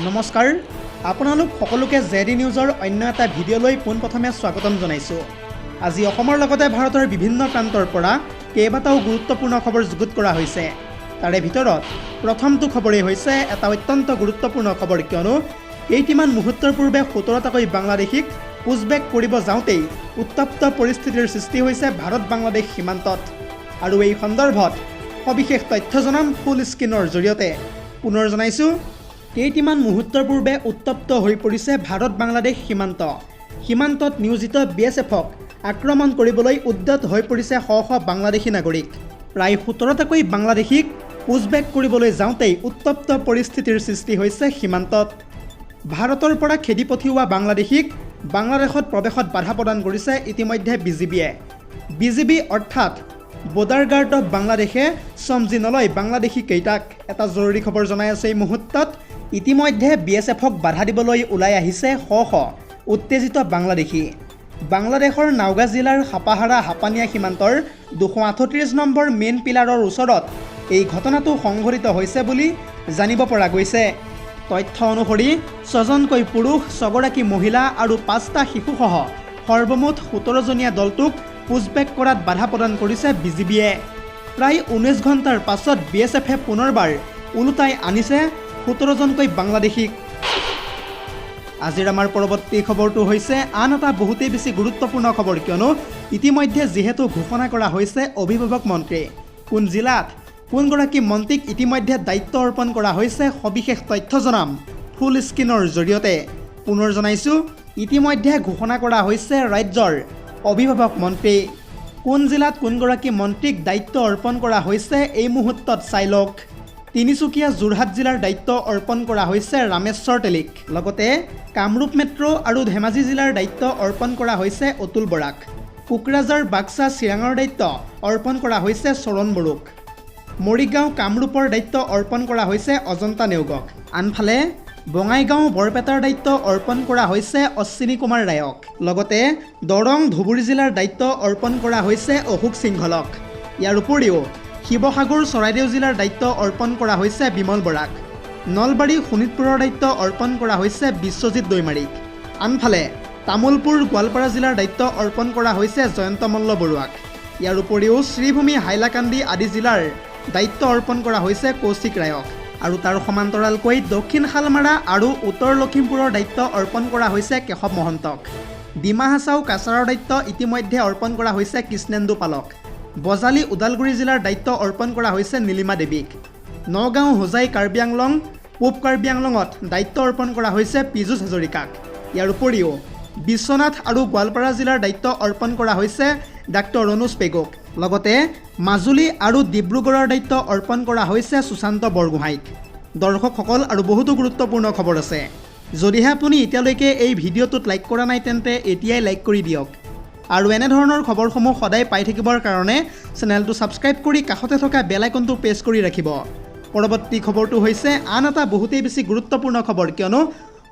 নমস্কাৰ আপোনালোক সকলোকে জেডি নিউজৰ অন্য এটা ভিডিঅ'লৈ পোনপ্ৰথমে স্বাগতম জনাইছোঁ। আজি অসমৰ লগতে ভাৰতৰ বিভিন্ন প্ৰান্তৰ পৰা কেইবাটাও গুৰুত্বপূৰ্ণ খবৰ যুগুত কৰা হৈছে। তাৰে ভিতৰত প্ৰথমটো খবৰেই হৈছে এটা অত্যন্ত গুৰুত্বপূৰ্ণ খবৰ, কিয়নো কেইটিমান মুহূৰ্তৰ পূৰ্বে 17টাকৈ বাংলাদেশীক পুছবেক কৰিব যাওঁতেই উত্তপ্ত পৰিস্থিতিৰ সৃষ্টি হৈছে ভাৰত বাংলাদেশ সীমান্তত। আৰু এই সন্দৰ্ভত সবিশেষ তথ্য জনাম ফুল স্ক্ৰীনৰ জৰিয়তে। পুনৰ জনাইছোঁ, কেইটিমান মুহূৰ্তৰ পূৰ্বে উত্তপ্ত হৈ পৰিছে ভাৰত বাংলাদেশ সীমান্তত নিয়োজিত BSFক আক্ৰমণ কৰিবলৈ উদ্যত হৈ পৰিছে শ শ বাংলাদেশী নাগৰিক। প্ৰায় 17টাকৈ বাংলাদেশীক পুছবেক কৰিবলৈ যাওঁতেই উত্তপ্ত পৰিস্থিতিৰ সৃষ্টি হৈছে সীমান্তত। ভাৰতৰ পৰা খেদি পঠিওৱা বাংলাদেশীক বাংলাদেশত প্ৰৱেশত বাধা প্ৰদান কৰিছে ইতিমধ্যে বিজিবি অৰ্থাৎ বৰ্ডাৰ গাৰ্ড অফ বাংলাদেশে চমজি নলয় বাংলাদেশী কেইটাক। এটা জৰুৰী খবৰ জনাই আছে এই মুহূৰ্তত। ইতিমধ্যে BSFক বাধা দিবলৈ ওলাই আহিছে শ শ উত্তেজিত বাংলাদেশী। বাংলাদেশৰ নাওগাঁ জিলাৰ হাপাহাৰা হাপানিয়া সীমান্তৰ 238 নম্বৰ মেইন পিলাৰৰ ওচৰত এই ঘটনাটো সংঘটিত হৈছে বুলি জানিব পৰা গৈছে। তথ্য অনুসৰি 6জনকৈ পুৰুষ, 6গৰাকী মহিলা আৰু 5টা শিশুসহ সৰ্বমুঠ 17জনীয়া দলটোক পুছবেক কৰাত বাধা প্ৰদান কৰিছে বিজিবিয়ে। প্ৰায় 19 ঘণ্টাৰ পাছত BSFে পুনৰবাৰ ওলোটাই আনিছে 17জনকৈ বাংলাদেশীক। আজিৰ আমাৰ পৰৱৰ্তী খবৰটো হৈছে আন এটা বহুতেই বেছি গুৰুত্বপূৰ্ণ খবৰ, কিয়নো ইতিমধ্যে যিহেতু ঘোষণা কৰা হৈছে অভিভাৱক মন্ত্ৰী, কোন জিলাত কোনগৰাকী মন্ত্ৰীক ইতিমধ্যে দায়িত্ব অৰ্পণ কৰা হৈছে সবিশেষ তথ্য জনাম ফুল স্ক্ৰীনৰ জৰিয়তে। পুনৰ জনাইছোঁ, ইতিমধ্যে ঘোষণা কৰা হৈছে ৰাজ্যৰ অভিভাৱক মন্ত্ৰী। কোন জিলাত কোনগৰাকী মন্ত্ৰীক দায়িত্ব অৰ্পণ কৰা হৈছে এই মুহূৰ্তত চাই লওক। তিনিচুকীয়া যোৰহাট জিলাৰ দায়িত্ব অৰ্পণ কৰা হৈছে ৰামেশ্বৰ তেলীক। লগতে কামৰূপ মেট্ৰ' আৰু ধেমাজি জিলাৰ দায়িত্ব অৰ্পণ কৰা হৈছে অতুল বৰাক। কোকৰাঝাৰ, বাক্সা, চিৰাঙৰ দায়িত্ব অৰ্পণ কৰা হৈছে চৰণ বড়োক। মৰিগাঁও, কামৰূপৰ দায়িত্ব অৰ্পণ কৰা হৈছে অজন্তা নেওগক। আনফালে বঙাইগাঁও, বৰপেটাৰ দায়িত্ব অৰ্পণ কৰা হৈছে অশ্বিনী কুমাৰ ৰায়ক। লগতে দৰং, ধুবুৰী জিলাৰ দায়িত্ব অৰ্পণ কৰা হৈছে অশোক সিংহলক। ইয়াৰ উপৰিও শিৱসাগৰ, চৰাইদেউ জিলাৰ দায়িত্ব অৰ্পণ কৰা হৈছে বিমল বৰাক। নলবাৰী, শোণিতপুৰৰ দায়িত্ব অৰ্পণ কৰা হৈছে বিশ্বজিৎ দৈমাৰীক। আনফালে তামোলপুৰ, গোৱালপাৰা জিলাৰ দায়িত্ব অৰ্পণ কৰা হৈছে জয়ন্ত মল্ল বৰুৱাক। ইয়াৰ উপৰিও শ্ৰীভূমি, হাইলাকান্দি আদি জিলাৰ দায়িত্ব অৰ্পণ কৰা হৈছে কৌশিক ৰায়ক। আৰু তাৰ সমান্তৰালকৈ দক্ষিণ শালমাৰা আৰু উত্তৰ লখিমপুৰৰ দায়িত্ব অৰ্পণ কৰা হৈছে কেশৱ মহন্তক। ডিমা হাছাও, কাছাৰৰ দায়িত্ব ইতিমধ্যে অৰ্পণ কৰা হৈছে কৃষ্ণেন্দু পালক। বজালী, ওদালগুৰি জিলাৰ দায়িত্ব অৰ্পণ কৰা হৈছে নীলিমা দেৱীক। নগাঁও, হোজাই, কাৰ্বি আংলং, পূব কাৰ্বি আংলঙত দায়িত্ব অৰ্পণ কৰা হৈছে পীযুষ হাজৰিকাক। ইয়াৰ উপৰিও বিশ্বনাথ আৰু গোৱালপাৰা জিলাৰ দায়িত্ব অৰ্পণ কৰা হৈছে ডাক্তৰ ৰণোজ পেগুক। লগতে মাজুলী আৰু ডিব্ৰুগড়ৰ দায়িত্ব অৰ্পণ কৰা হৈছে সুশান্ত বৰগোহাঁইক। দৰ্শকসকল, আৰু বহুতো গুৰুত্বপূৰ্ণ খবৰ আছে। যদিহে আপুনি এতিয়ালৈকে এই ভিডিঅ'টোত লাইক কৰা নাই তেন্তে এতিয়াই লাইক কৰি দিয়ক। আৰু এনেধৰণৰ খবৰসমূহ সদায় পাই থাকিবৰ কাৰণে চেনেলটো ছাবস্ক্ৰাইব কৰি কাষতে থকা বেল আইকনটো প্ৰেছ কৰি ৰাখিব। পৰৱৰ্তী খবৰটো হৈছে আন এটা বহুতেই বেছি গুৰুত্বপূৰ্ণ খবৰ, কিয়নো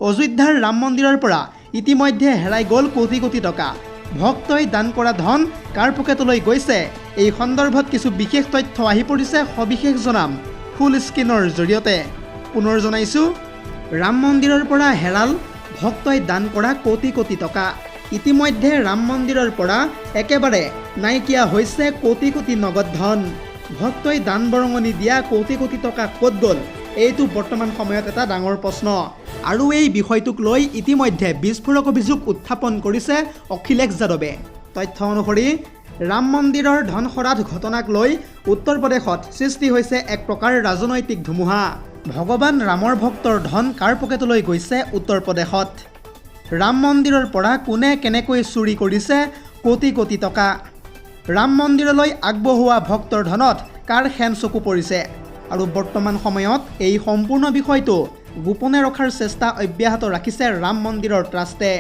অযোধ্যাৰ ৰাম মন্দিৰৰ পৰা ইতিমধ্যে হেৰাই গ'ল কোটি কোটি টকা। ভক্তই দান কৰা ধন কাৰ পকেটলৈ গৈছে, এই সন্দৰ্ভত কিছু বিশেষ তথ্য আহি পৰিছে সবিশেষ জনাম ফুল স্ক্ৰীনৰ জৰিয়তে। পুনৰ জনাইছোঁ, ৰাম মন্দিৰৰ পৰা হেৰাল ভক্তই দান কৰা কোটি কোটি টকা। ইতিমধ্যে ৰাম মন্দিৰৰ পৰা একেবাৰে নাইকিয়া হৈছে কোটি কোটি নগদ ধন। ভক্তই দান বৰঙণি দিয়া কোটি কোটি টকা ক'ত গ'ল, এইটো বৰ্তমান সময়ত এটা ডাঙৰ প্ৰশ্ন। আৰু এই বিষয়টোক লৈ ইতিমধ্যে বিস্ফোৰক অভিযোগ উত্থাপন কৰিছে অখিলেশ যাদৱে। তথ্য অনুসৰি ৰাম মন্দিৰৰ ধন সৰাধ ঘটনাক লৈ উত্তৰ প্ৰদেশত সৃষ্টি হৈছে এক প্ৰকাৰ ৰাজনৈতিক ধুমুহা। ভগৱান ৰামৰ ভক্তৰ ধন কাৰ পকেটলৈ গৈছে উত্তৰ প্ৰদেশত। ৰাম মন্দিৰৰ পৰা কোনে কেনেকৈ চুৰি কৰিছে কোটি কোটি টকা। ৰাম মন্দিৰলৈ আগবঢ়োৱা ভক্তৰ ধনত কাৰ খেন চকু পৰিছে। আৰু বৰ্তমান সময়ত এই সম্পূৰ্ণ বিষয়টো গোপনে ৰখাৰ চেষ্টা অব্যাহত ৰাখিছে ৰাম মন্দিৰৰ ট্ৰাষ্টে।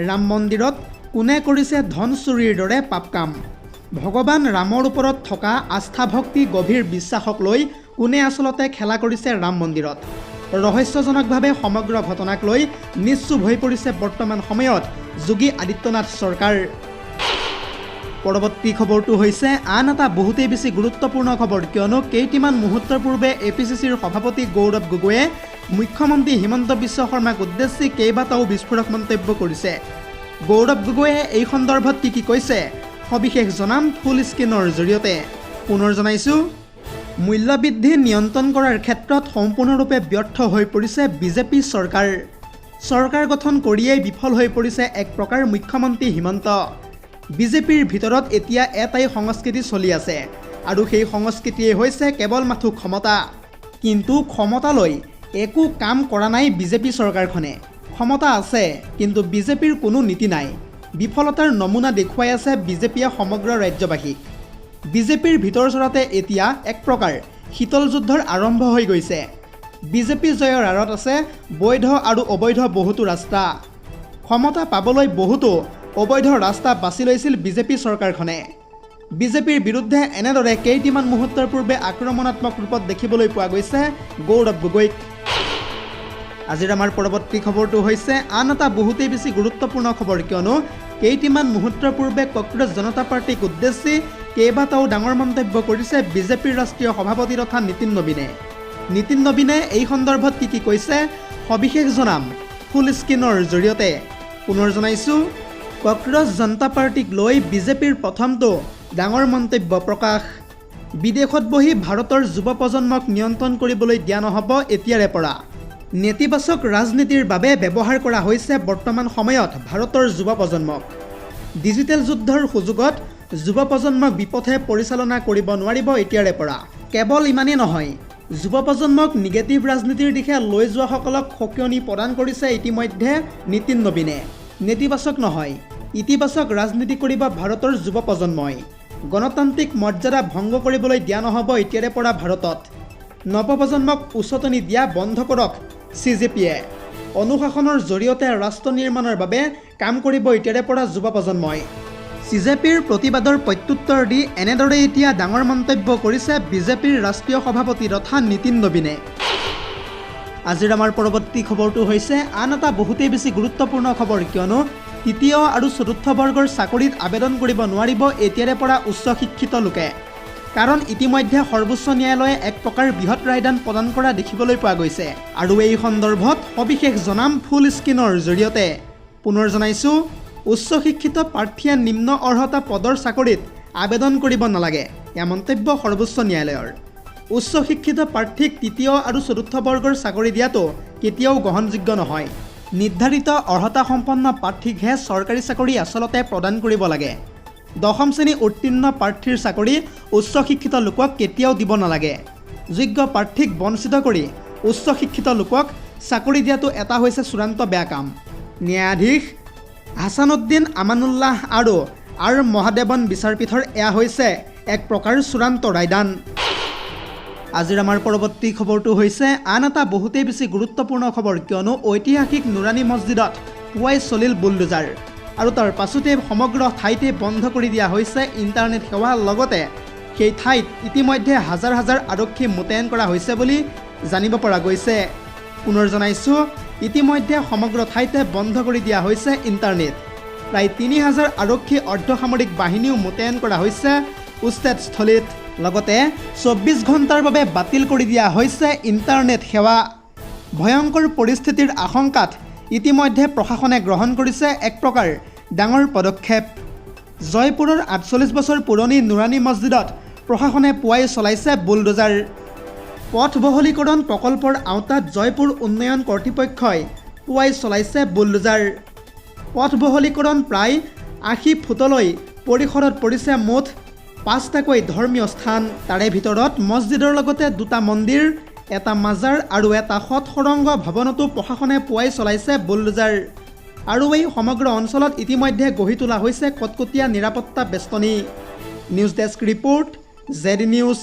ৰাম মন্দিৰত কোনে কৰিছে ধন চুৰিৰ দৰে পাপ কাম। ভগৱান ৰামৰ ওপৰত থকা আস্থা, ভক্তি, গভীৰ বিশ্বাসক লৈ কোনে আচলতে খেলা কৰিছে ৰাম মন্দিৰত। ৰহস্যজনকভাৱে সমগ্ৰ ঘটনাক লৈ নিশ্চুপ হৈ পৰিছে বৰ্তমান সময়ত যোগী আদিত্যনাথ চৰকাৰ। পৰৱৰ্তী খবৰটো হৈছে আন এটা বহুতেই বেছি গুৰুত্বপূৰ্ণ খবৰ, কিয়নো কেইটিমান মুহূৰ্তৰ পূৰ্বে APCCৰ সভাপতি গৌৰৱ গগৈয়ে মুখ্যমন্ত্ৰী হিমন্ত বিশ্ব শৰ্মাক উদ্দেশ্যি কেইবাটাও বিস্ফোৰক মন্তব্য কৰিছে। গৌৰৱ গগৈয়ে এই সন্দৰ্ভত কি কৈছে সবিশেষ জনাম ফুল স্ক্ৰীনৰ জৰিয়তে। পুনৰ জনাইছোঁ, মূল্যবৃদ্ধি নিয়ন্ত্ৰণ কৰাৰ ক্ষেত্ৰত সম্পূৰ্ণৰূপে ব্যৰ্থ হৈ পৰিছে বিজেপি চৰকাৰ। চৰকাৰ গঠন কৰিয়েই বিফল হৈ পৰিছে এক প্ৰকাৰ মুখ্যমন্ত্ৰী হিমন্ত। বিজেপিৰ ভিতৰত এতিয়া এটাই সংস্কৃতি চলি আছে আৰু সেই সংস্কৃতিয়ে হৈছে কেৱল মাথো ক্ষমতা। কিন্তু ক্ষমতালৈ একো কাম কৰা নাই বিজেপি চৰকাৰখনে। ক্ষমতা আছে কিন্তু বিজেপিৰ কোনো নীতি নাই। বিফলতাৰ নমুনা দেখুৱাই আছে বিজেপিয়ে সমগ্ৰ ৰাজ্যবাসীক। বিজেপিৰ ভিতৰ চৰাতে এতিয়া এক প্ৰকাৰ শীতল যুদ্ধৰ আৰম্ভ হৈ গৈছে। বিজেপি জয়ৰ আঁৰত আছে বৈধ আৰু অবৈধ বহুতো ৰাস্তা। ক্ষমতা পাবলৈ বহুতো অবৈধ ৰাস্তা বাছি লৈছিল বিজেপি চৰকাৰখনে। বিজেপিৰ বিৰুদ্ধে এনেদৰে কেইটিমান মুহূৰ্তৰ পূৰ্বে আক্ৰমণাত্মক ৰূপত দেখিবলৈ পোৱা গৈছে গৌৰৱ গগৈক। আজিৰ আমাৰ পৰৱৰ্তী খবৰটো হৈছে আন এটা বহুতেই বেছি গুৰুত্বপূৰ্ণ খবৰ, কিয়নো কেইটিমান মুহূৰ্তৰ পূৰ্বে কংগ্ৰেছ জনতা পাৰ্টীক উদ্দেশ্যি কেইবাটাও ডাঙৰ মন্তব্য কৰিছে বিজেপিৰ ৰাষ্ট্ৰীয় সভাপতি তথা নীতিন নবীনে। নীতিন নবীনে এই সন্দৰ্ভত কি কৈছে সবিশেষ জনাম ফুল স্ক্ৰীনৰ জৰিয়তে। পুনৰ জনাইছোঁ, কংগ্ৰেছ জনতা পাৰ্টীক লৈ বিজেপিৰ প্ৰথমটো ডাঙৰ মন্তব্য প্ৰকাশ। বিদেশত বহি ভাৰতৰ যুৱ প্ৰজন্মক নিয়ন্ত্ৰণ কৰিবলৈ দিয়া নহ'ব এতিয়াৰে পৰা। নেতিবাচক ৰাজনীতিৰ বাবে ব্যৱহাৰ কৰা হৈছে বৰ্তমান সময়ত ভাৰতৰ যুৱ প্ৰজন্মক। ডিজিটেল যুদ্ধৰ সুযোগত যুৱ প্ৰজন্মক বিপথে পৰিচালনা কৰিব নোৱাৰিব এতিয়াৰে পৰা। কেৱল ইমানেই নহয়, যুৱ প্ৰজন্মক নিগেটিভ ৰাজনীতিৰ দিশে লৈ যোৱাসকলক সকিয়নি প্ৰদান কৰিছে ইতিমধ্যে নীতিন নবীনে। নেতিবাচক নহয়, ইতিবাচক ৰাজনীতি কৰিব ভাৰতৰ যুৱ প্ৰজন্মই। গণতান্ত্ৰিক মৰ্যাদা ভংগ কৰিবলৈ দিয়া নহ'ব এতিয়াৰে পৰা ভাৰতত। নৱপ্ৰজন্মক উচতনি দিয়া বন্ধ কৰক CJPয়ে। অনুশাসনৰ জৰিয়তে ৰাষ্ট্ৰ নিৰ্মাণৰ বাবে কাম কৰিব এতিয়াৰে পৰা যুৱ প্ৰজন্মই। CJPৰ প্ৰতিবাদৰ প্ৰত্যুত্তৰ দি এনেদৰে এতিয়া ডাঙৰ মন্তব্য কৰিছে বিজেপিৰ ৰাষ্ট্ৰীয় সভাপতি তথা নীতিন নবীনে। আজিৰ আমাৰ পৰৱৰ্তী খবৰটো হৈছে আন এটা বহুতেই বেছি গুৰুত্বপূৰ্ণ খবৰ, কিয়নো তৃতীয় আৰু চতুৰ্থ বৰ্গৰ চাকৰিত আবেদন কৰিব নোৱাৰিব এতিয়াৰে পৰা উচ্চ শিক্ষিত লোকে। কাৰণ ইতিমধ্যে সৰ্বোচ্চ ন্যায়ালয়ে এক প্ৰকাৰ বৃহৎ ৰায়দান প্ৰদান কৰা দেখিবলৈ পোৱা গৈছে। আৰু এই সন্দৰ্ভত সবিশেষ জনাম ফুল স্ক্ৰীনৰ জৰিয়তে। পুনৰ জনাইছোঁ, উচ্চ শিক্ষিত প্ৰাৰ্থীয়ে নিম্ন অৰ্হতা পদৰ চাকৰিত আবেদন কৰিব নালাগে, এয়া মন্তব্য সৰ্বোচ্চ ন্যায়ালয়ৰ। উচ্চ শিক্ষিত প্ৰাৰ্থীক তৃতীয় আৰু চতুৰ্থ বৰ্গৰ চাকৰি দিয়াটো কেতিয়াও গ্ৰহণযোগ্য নহয়। নিৰ্ধাৰিত অৰ্হতা সম্পন্ন প্ৰাৰ্থীকহে চৰকাৰী চাকৰি আচলতে প্ৰদান কৰিব লাগে। দশম শ্ৰেণী উত্তীৰ্ণ প্ৰাৰ্থীৰ চাকৰি উচ্চ শিক্ষিত লোকক কেতিয়াও দিব নালাগে। যোগ্য প্ৰাৰ্থীক বঞ্চিত কৰি উচ্চ শিক্ষিত লোকক চাকৰি দিয়াটো এটা হৈছে চূড়ান্ত বেয়া কাম। ন্যায়াধীশ হাছানুদ্দিন আমানুল্লাহ আৰু আৰ মহাদেৱন বিচাৰপীঠৰ এয়া হৈছে এক প্ৰকাৰ চূড়ান্ত ৰায়দান। আজিৰ আমাৰ পৰৱৰ্তী খবৰটো হৈছে আন এটা বহুতেই বেছি গুৰুত্বপূৰ্ণ খবৰ, কিয়নো ঐতিহাসিক নুৰানী মছজিদত পুৱাই চলিল বুলডোজাৰ আৰু তাৰ পাছতে সমগ্ৰ ঠাইতে বন্ধ কৰি দিয়া হৈছে ইণ্টাৰনেট সেৱা। লগতে সেই ঠাইত ইতিমধ্যে হাজাৰ হাজাৰ আৰক্ষী মোতায়েন কৰা হৈছে বুলি জানিব পৰা গৈছে। পুনৰ জনাইছোঁ, ইতিমধ্যে সমগ্ৰ ঠাইতে বন্ধ কৰি দিয়া হৈছে ইণ্টাৰনেট। প্ৰায় 3000 আৰক্ষী অৰ্ধসামৰিক বাহিনীও মোতায়েন কৰা হৈছে উচ্ছেদস্থলীত। লগতে 24 ঘণ্টাৰ বাবে বাতিল কৰি দিয়া হৈছে ইণ্টাৰনেট সেৱা। ভয়ংকৰ পৰিস্থিতিৰ আশংকাত ইতিমধ্যে প্ৰশাসনে গ্ৰহণ কৰিছে এক প্ৰকাৰ ডাঙৰ পদক্ষেপ। জয়পুৰৰ 48 বছৰ পুৰণি নুৰানী মছজিদত প্ৰশাসনে পুৱাই চলাইছে বুলডোজাৰ। পথ বহলীকৰণ প্ৰকল্পৰ আওতাত জয়পুৰ উন্নয়ন কৰ্তৃপক্ষই পুৱাই চলাইছে বুলডোজাৰ। পথ বহলীকৰণ প্ৰায় 80 ফুটলৈ পৰিসৰত পৰিছে মুঠ 5টাকৈ ধৰ্মীয় স্থান। তাৰে ভিতৰত মছজিদৰ লগতে 2টা মন্দিৰ, এটা মাজাৰ আৰু এটা সৎ সৰংগ ভৱনতো প্ৰশাসনে পুৱাই চলাইছে বুলডোজাৰ। আৰু এই সমগ্ৰ অঞ্চলত ইতিমধ্যে গঢ়ি তোলা হৈছে কটকটীয়া নিৰাপত্তা বেষ্টনী। News desk report, ZD news.